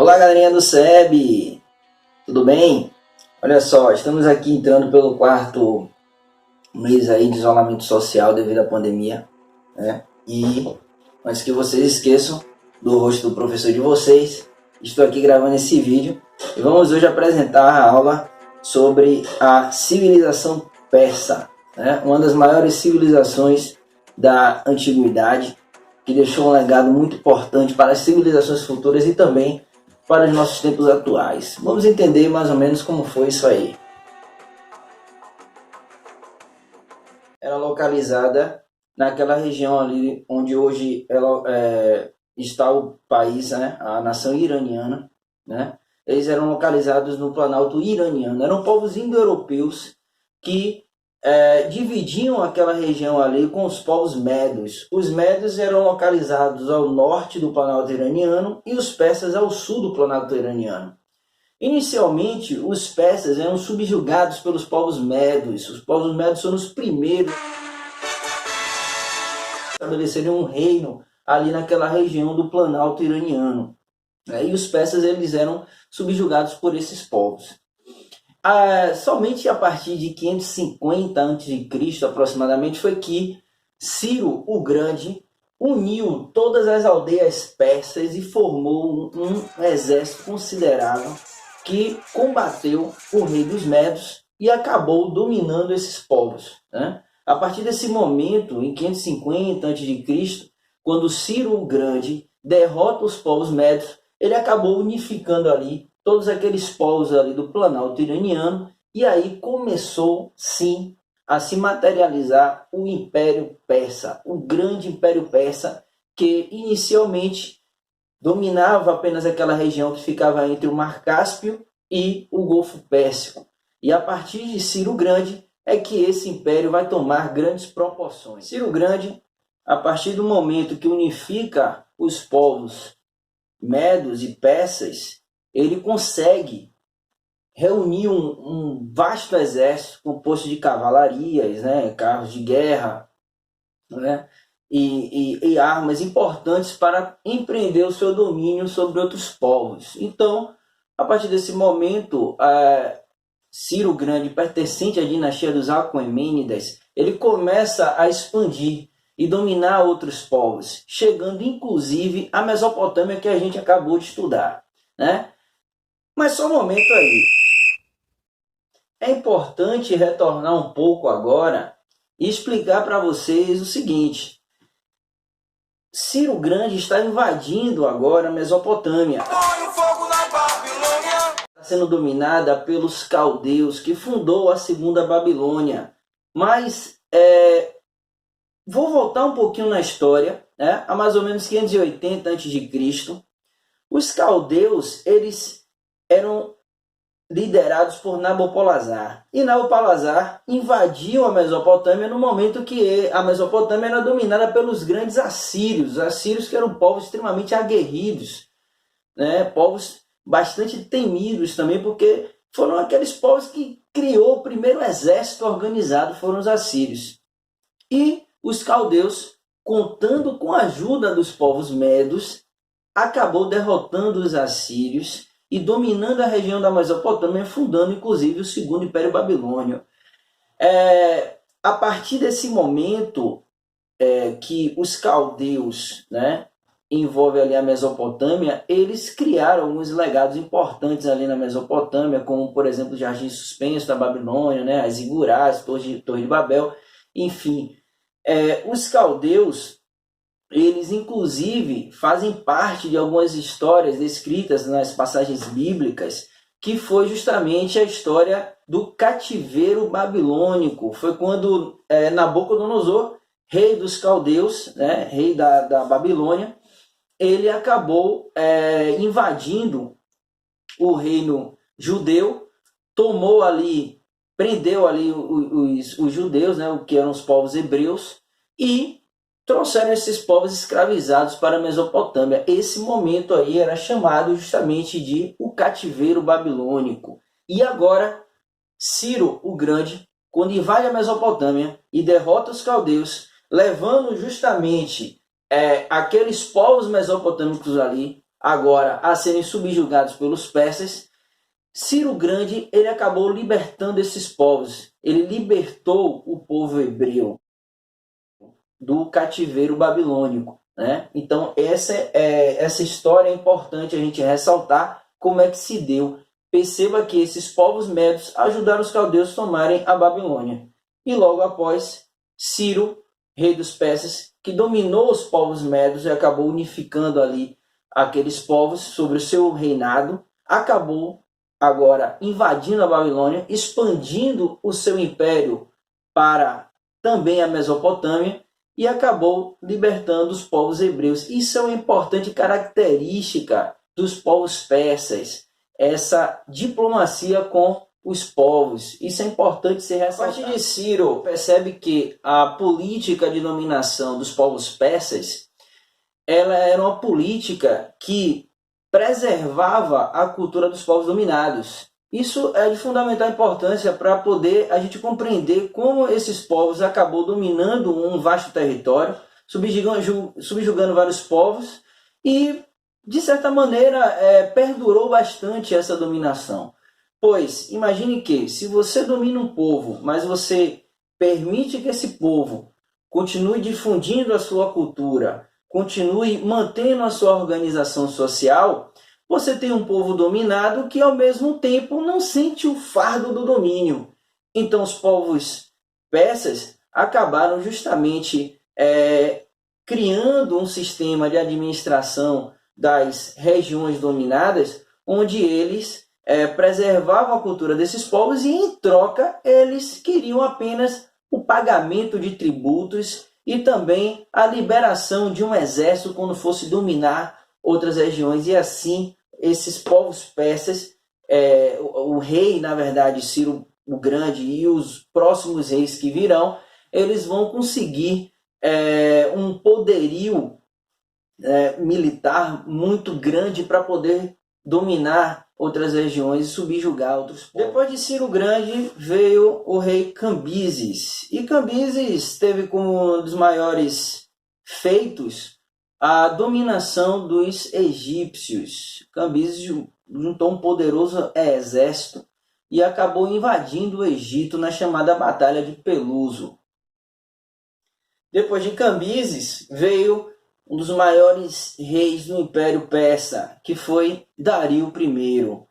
Olá, galerinha do SEB, tudo bem? Olha só, estamos aqui entrando pelo quarto mês aí de isolamento social devido à pandemia, né? E antes que vocês esqueçam do rosto do professor de vocês, estou aqui gravando esse vídeo e vamos hoje apresentar a aula sobre a civilização persa, né? Uma das maiores civilizações da antiguidade, que deixou um legado muito importante para as civilizações futuras e também para os nossos tempos atuais. Vamos entender mais ou menos como foi isso aí. Era localizada naquela região ali onde hoje está o país, né, a nação iraniana, né? Eles eram localizados no Planalto iraniano. Eram povos indo-europeus que dividiam aquela região ali com os povos medos. Os medos eram localizados ao norte do Planalto iraniano e os persas ao sul do Planalto iraniano. Inicialmente, os persas eram subjugados pelos povos medos. Os povos medos foram os primeiros a estabelecerem um reino ali naquela região do Planalto iraniano. E os persas eles eram subjugados por esses povos. Somente a partir de 550 a.C. aproximadamente foi que Ciro o Grande uniu todas as aldeias persas e formou um exército considerável que combateu o rei dos Medos e acabou dominando esses povos, né? A partir desse momento, em 550 a.C., quando Ciro o Grande derrota os povos Medos, ele acabou unificando ali todos aqueles povos ali do Planalto iraniano, e aí começou, sim, a se materializar o Império Persa, o grande Império Persa, que inicialmente dominava apenas aquela região que ficava entre o Mar Cáspio e o Golfo Pérsico. E a partir de Ciro Grande é que esse império vai tomar grandes proporções. Ciro Grande, a partir do momento que unifica os povos medos e persas, ele consegue reunir um vasto exército composto de cavalarias, né, carros de guerra, né, e armas importantes para empreender o seu domínio sobre outros povos. Então, a partir desse momento, Ciro Grande, pertencente à dinastia dos Aquemênidas, ele começa a expandir e dominar outros povos, chegando inclusive à Mesopotâmia, que a gente acabou de estudar, né? Mas só um momento aí. É importante retornar um pouco agora e explicar para vocês o seguinte. Ciro Grande está invadindo agora a Mesopotâmia. Está sendo dominada pelos caldeus, que fundou a segunda Babilônia. Mas vou voltar um pouquinho na história, né? A mais ou menos 580 a.C. Os caldeus, eles eram liderados por Nabopolassar. E Nabopolassar invadiu a Mesopotâmia no momento que a Mesopotâmia era dominada pelos grandes assírios. Os assírios que eram povos extremamente aguerridos, né? Povos bastante temidos também, porque foram aqueles povos que criou o primeiro exército organizado, foram os assírios. E os caldeus, contando com a ajuda dos povos medos, acabou derrotando os assírios e dominando a região da Mesopotâmia, fundando inclusive o segundo Império Babilônio. A partir desse momento que os caldeus, né, envolvem ali a Mesopotâmia, eles criaram alguns legados importantes ali na Mesopotâmia, como por exemplo o Jardim Suspenso da Babilônia, né, as Zigurás, Torre de Babel, enfim. Os caldeus, eles inclusive fazem parte de algumas histórias descritas nas passagens bíblicas, que foi justamente a história do cativeiro babilônico. Foi quando Nabucodonosor, rei dos caldeus, né, rei da Babilônia, ele acabou invadindo o reino judeu, tomou ali, prendeu ali os judeus, né, o que eram os povos hebreus, e trouxeram esses povos escravizados para a Mesopotâmia. Esse momento aí era chamado justamente de o cativeiro babilônico. E agora, Ciro o Grande, quando invade a Mesopotâmia e derrota os caldeus, levando justamente aqueles povos mesopotâmicos ali agora a serem subjugados pelos persas, Ciro Grande ele acabou libertando esses povos. Ele libertou o povo hebreu do cativeiro babilônico, né? Então essa história é importante a gente ressaltar como é que se deu. Perceba que esses povos medos ajudaram os caldeus a tomarem a Babilônia. E logo após, Ciro, rei dos persas, que dominou os povos medos e acabou unificando ali aqueles povos sobre o seu reinado, acabou agora invadindo a Babilônia, expandindo o seu império para também a Mesopotâmia e acabou libertando os povos hebreus. Isso é uma importante característica dos povos persas, essa diplomacia com os povos. Isso é importante ser ressaltado. A partir de Ciro, percebe que a política de dominação dos povos persas ela era uma política que preservava a cultura dos povos dominados. Isso é de fundamental importância para poder a gente compreender como esses povos acabou dominando um vasto território, subjugando vários povos e, de certa maneira, perdurou bastante essa dominação. Pois, imagine que, se você domina um povo, mas você permite que esse povo continue difundindo a sua cultura, continue mantendo a sua organização social, você tem um povo dominado que, ao mesmo tempo, não sente o fardo do domínio. Então, os povos persas acabaram justamente criando um sistema de administração das regiões dominadas, onde eles preservavam a cultura desses povos e, em troca, eles queriam apenas o pagamento de tributos e também a liberação de um exército quando fosse dominar outras regiões. E assim, esses povos persas, o rei, na verdade, Ciro o Grande e os próximos reis que virão, eles vão conseguir um poderio militar muito grande para poder dominar outras regiões e subjugar outros povos. Depois de Ciro Grande veio o rei Cambises. E Cambises teve como um dos maiores feitos a dominação dos egípcios. Cambises juntou um poderoso exército e acabou invadindo o Egito na chamada Batalha de Peluso. Depois de Cambises veio um dos maiores reis do Império Persa, que foi Dario I.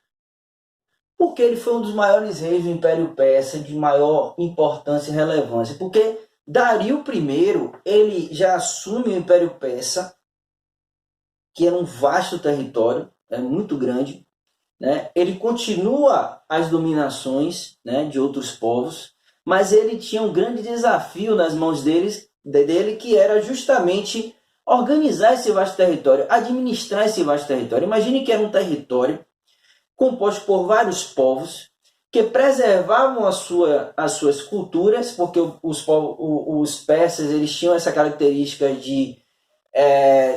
Por que ele foi um dos maiores reis do Império Persa, de maior importância e relevância? Porque Dario I, ele já assume o Império Persa, que era um vasto território, muito grande, né? Ele continua as dominações, né, de outros povos, mas ele tinha um grande desafio nas mãos dele, que era justamente organizar esse vasto território, administrar esse vasto território. Imagine que era um território composto por vários povos que preservavam as suas culturas, porque os persas eles tinham essa característica de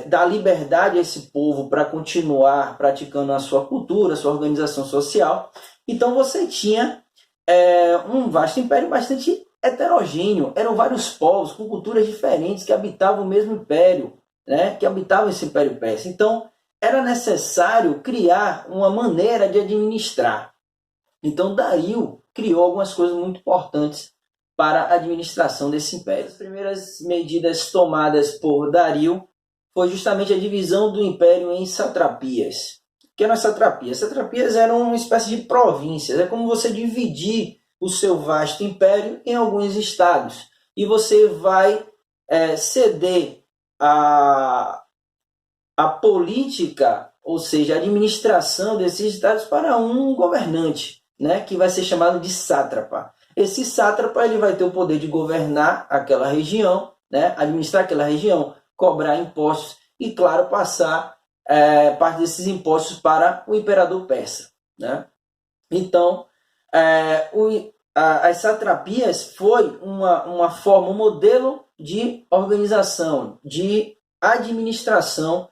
dar liberdade a esse povo para continuar praticando a sua cultura, a sua organização social. Então você tinha um vasto império bastante heterogêneo. Eram vários povos com culturas diferentes que habitavam o mesmo império, né? Que habitavam esse império persa. Então era necessário criar uma maneira de administrar. Então Dario criou algumas coisas muito importantes para a administração desse império. As primeiras medidas tomadas por Dario foi justamente a divisão do império em satrapias. O que eram as satrapias? Satrapias eram uma espécie de províncias. É como você dividir o seu vasto império em alguns estados. E você vai ceder a política, ou seja, a administração desses estados para um governante, né, que vai ser chamado de sátrapa. Esse sátrapa ele vai ter o poder de governar aquela região, né, administrar aquela região, cobrar impostos e, claro, passar parte desses impostos para o imperador persa, né? Então, as satrapias foi uma forma, um modelo de organização, de administração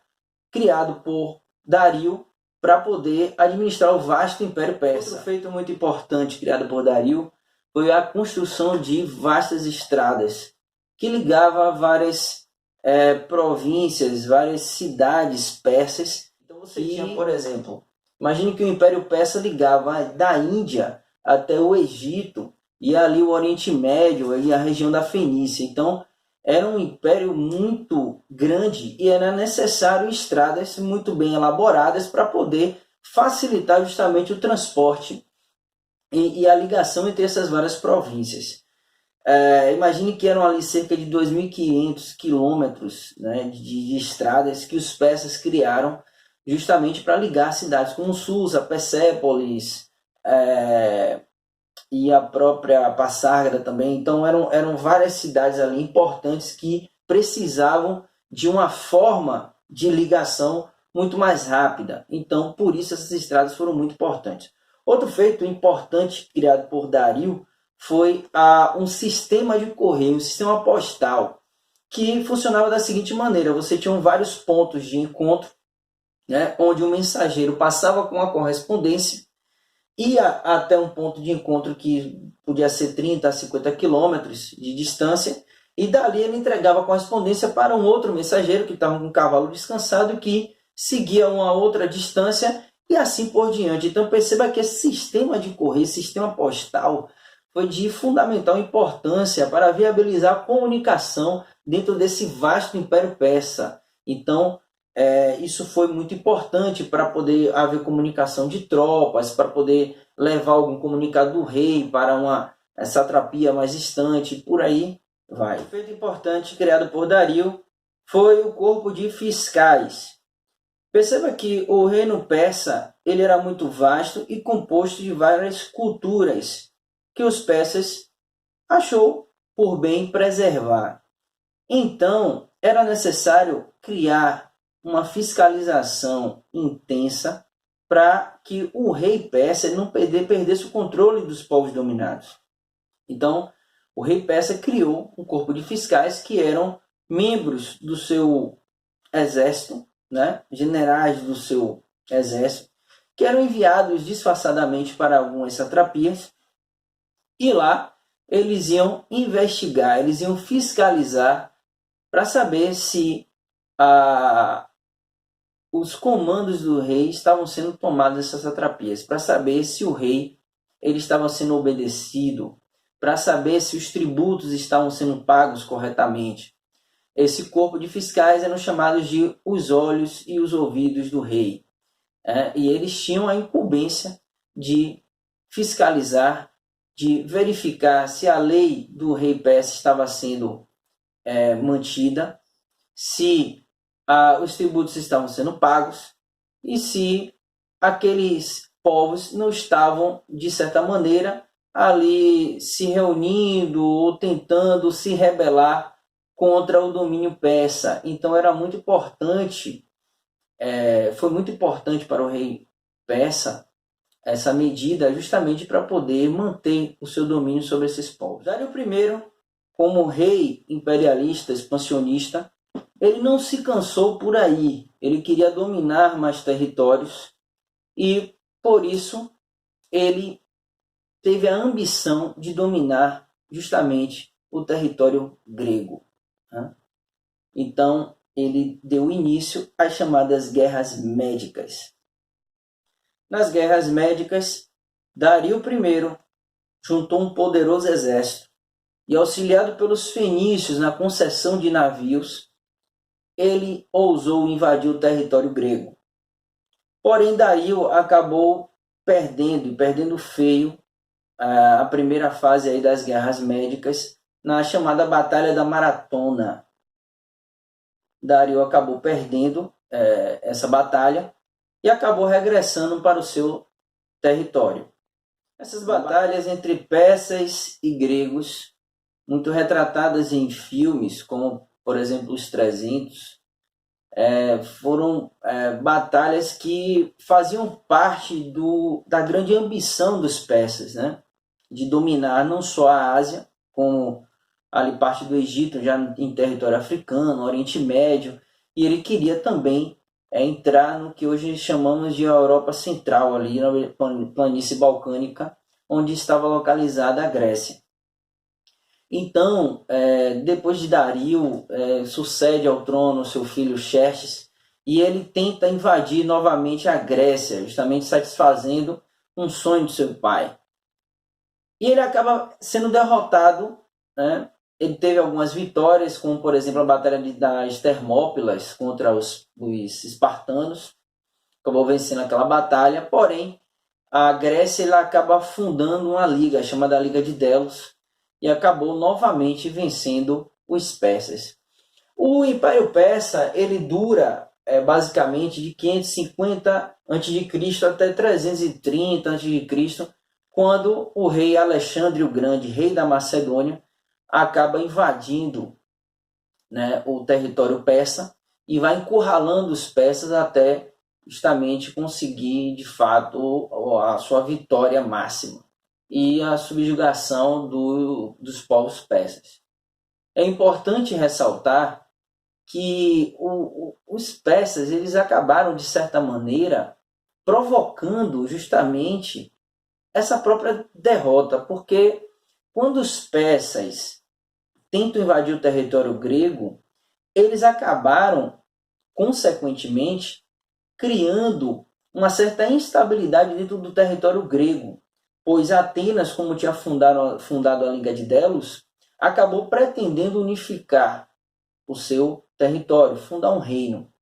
criado por Dario para poder administrar o vasto Império Persa. Outro feito muito importante criado por Dario foi a construção de vastas estradas que ligava várias províncias, várias cidades persas. Então você tinha, por exemplo, imagine que o Império Persa ligava da Índia até o Egito, e ali o Oriente Médio e a região da Fenícia. Então, era um império muito grande e era necessário estradas muito bem elaboradas para poder facilitar justamente o transporte e a ligação entre essas várias províncias. Imagine que eram ali cerca de 2.500 quilômetros, né, de estradas que os persas criaram justamente para ligar cidades como Susa, Persépolis, e a própria Passárgada também. Então eram várias cidades ali importantes que precisavam de uma forma de ligação muito mais rápida. Então, por isso essas estradas foram muito importantes. Outro feito importante criado por Dario foi um sistema de correio, um sistema postal, que funcionava da seguinte maneira: você tinha vários pontos de encontro, né, onde o mensageiro passava com a correspondência, ia até um ponto de encontro que podia ser 30 a 50 quilômetros de distância, e dali ele entregava a correspondência para um outro mensageiro que estava com um cavalo descansado, que seguia uma outra distância e assim por diante. Então perceba que esse sistema de correio, sistema postal, foi de fundamental importância para viabilizar a comunicação dentro desse vasto Império Persa. Então, isso foi muito importante para poder haver comunicação de tropas, para poder levar algum comunicado do rei para uma satrapia mais distante, por aí vai. Um feito importante criado por Dario foi o corpo de fiscais. Perceba que o reino persa ele era muito vasto e composto de várias culturas que os persas achou por bem preservar. Então, era necessário criar uma fiscalização intensa para que o rei persa não perdesse o controle dos povos dominados. Então, o rei persa criou um corpo de fiscais que eram membros do seu exército, né? Generais do seu exército, que eram enviados disfarçadamente para algumas satrapias, e lá eles iam investigar, eles iam fiscalizar para saber se os comandos do rei estavam sendo tomados nessas satrapias, para saber se o rei ele estava sendo obedecido, para saber se os tributos estavam sendo pagos corretamente. Esse corpo de fiscais eram chamados de os olhos e os ouvidos do rei. E eles tinham a incumbência de fiscalizar, de verificar se a lei do rei persa estava sendo mantida, se os tributos estavam sendo pagos e se aqueles povos não estavam, de certa maneira, ali se reunindo ou tentando se rebelar contra o domínio persa. Então era muito importante, foi muito importante para o rei persa essa medida, justamente para poder manter o seu domínio sobre esses povos. Dário I, como rei imperialista, expansionista, ele não se cansou por aí. Ele queria dominar mais territórios e, por isso, ele teve a ambição de dominar justamente o território grego. Então, ele deu início às chamadas Guerras Médicas. Nas Guerras Médicas, Dario I juntou um poderoso exército e, auxiliado pelos fenícios na concessão de navios, ele ousou invadir o território grego. Porém, Dario acabou perdendo feio a primeira fase aí das Guerras Médicas, na chamada Batalha da Maratona. Dario acabou perdendo essa batalha e acabou regressando para o seu território. Essas batalhas entre persas e gregos, muito retratadas em filmes, como, por exemplo, Os 300, foram batalhas que faziam parte da grande ambição dos persas, né? De dominar não só a Ásia, como ali parte do Egito, já em território africano, Oriente Médio, e ele queria também entrar no que hoje chamamos de Europa Central, ali na planície balcânica, onde estava localizada a Grécia. Então, depois de Dario, sucede ao trono seu filho Xerxes, e ele tenta invadir novamente a Grécia, justamente satisfazendo um sonho de seu pai. E ele acaba sendo derrotado, né? Ele teve algumas vitórias, como por exemplo a Batalha das Termópilas contra os espartanos, acabou vencendo aquela batalha, porém a Grécia ela acaba fundando uma liga chamada Liga de Delos e acabou novamente vencendo os persas. O Império Persa ele dura basicamente de 550 a.C. até 330 a.C., quando o rei Alexandre o Grande, rei da Macedônia, acaba invadindo, né, o território persa e vai encurralando os persas até justamente conseguir, de fato, a sua vitória máxima e a subjugação dos povos persas. É importante ressaltar que os persas eles acabaram, de certa maneira, provocando justamente essa própria derrota, porque quando os persas tentam invadir o território grego, eles acabaram, consequentemente, criando uma certa instabilidade dentro do território grego, pois Atenas, como tinha fundado a Liga de Delos, acabou pretendendo unificar o seu território, fundar um reino.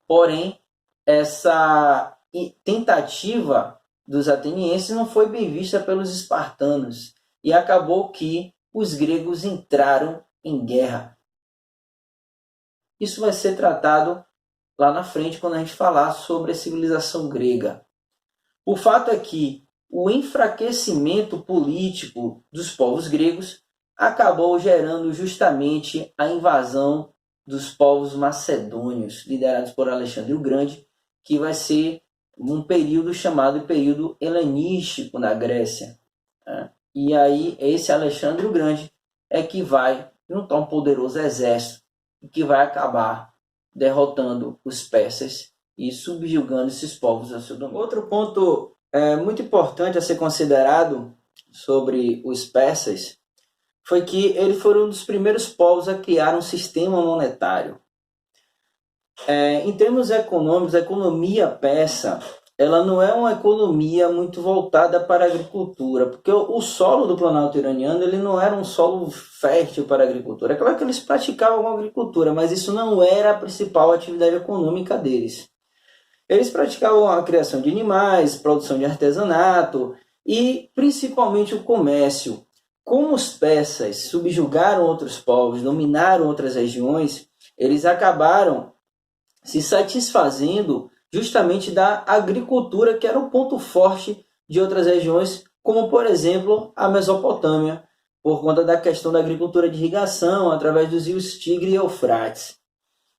Porém, essa tentativa dos atenienses não foi bem vista pelos espartanos e acabou que os gregos entraram em guerra. Isso vai ser tratado lá na frente quando a gente falar sobre a civilização grega. O fato é que o enfraquecimento político dos povos gregos acabou gerando justamente a invasão dos povos macedônios, liderados por Alexandre o Grande, que vai ser um período chamado período helenístico na Grécia. E aí esse Alexandre o Grande é que vai juntar um poderoso exército e que vai acabar derrotando os persas e subjugando esses povos ao seu domínio. Outro ponto muito importante a ser considerado sobre os persas foi que eles foram um dos primeiros povos a criar um sistema monetário. Em termos econômicos, a economia persa ela não é uma economia muito voltada para a agricultura, porque o solo do Planalto Iraniano ele não era um solo fértil para a agricultura. É claro que eles praticavam a agricultura, mas isso não era a principal atividade econômica deles. Eles praticavam a criação de animais, produção de artesanato e principalmente o comércio. Como os persas subjugaram outros povos, dominaram outras regiões, eles acabaram se satisfazendo justamente da agricultura, que era o ponto forte de outras regiões, como por exemplo a Mesopotâmia, por conta da questão da agricultura de irrigação através dos rios Tigre e Eufrates.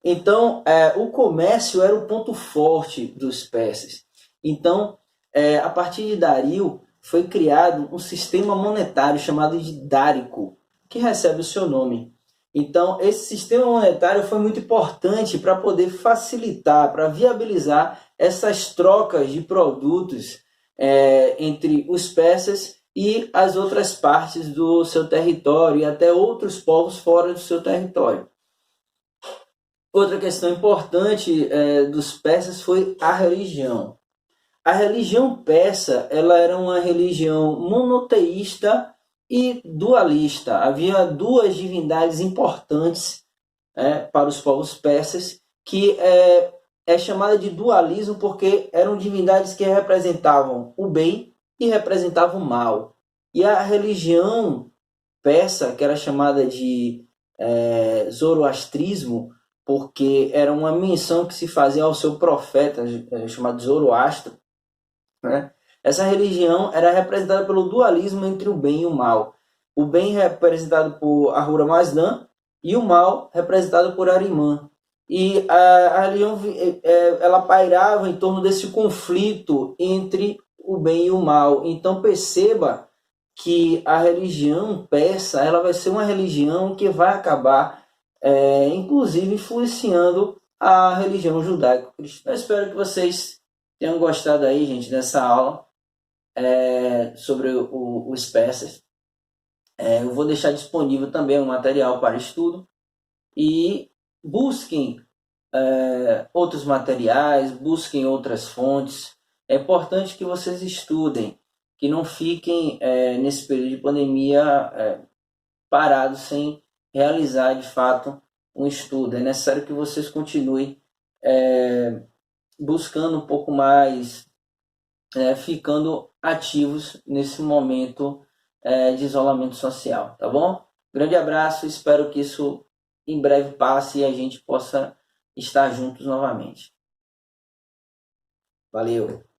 Então, o comércio era o ponto forte dos persas. Então, a partir de Dario, foi criado um sistema monetário chamado de Dárico, que recebe o seu nome. Então, esse sistema monetário foi muito importante para poder facilitar, para viabilizar essas trocas de produtos entre os persas e as outras partes do seu território e até outros povos fora do seu território. Outra questão importante dos persas foi a religião. A religião persa ela era uma religião monoteísta e dualista. Havia duas divindades importantes para os povos persas, que é chamada de dualismo porque eram divindades que representavam o bem e representavam o mal. E a religião persa, que era chamada de zoroastrismo, porque era uma menção que se fazia ao seu profeta, chamado Zoroastro, né? Essa religião era representada pelo dualismo entre o bem e o mal. O bem representado por Ahura Mazda e o mal representado por Ahriman. E a religião ela pairava em torno desse conflito entre o bem e o mal. Então perceba que a religião persa ela vai ser uma religião que vai acabar inclusive influenciando a religião judaico-cristã. Eu espero que vocês tenham gostado aí, gente, dessa aula sobre os persas. Eu vou deixar disponível também um material para estudo e busquem outros materiais, busquem outras fontes. É importante que vocês estudem, que não fiquem nesse período de pandemia parados sem realizar de fato um estudo. É necessário que vocês continuem buscando um pouco mais, ficando ativos nesse momento de isolamento social, tá bom? Grande abraço, espero que isso em breve passe e a gente possa estar juntos novamente. Valeu!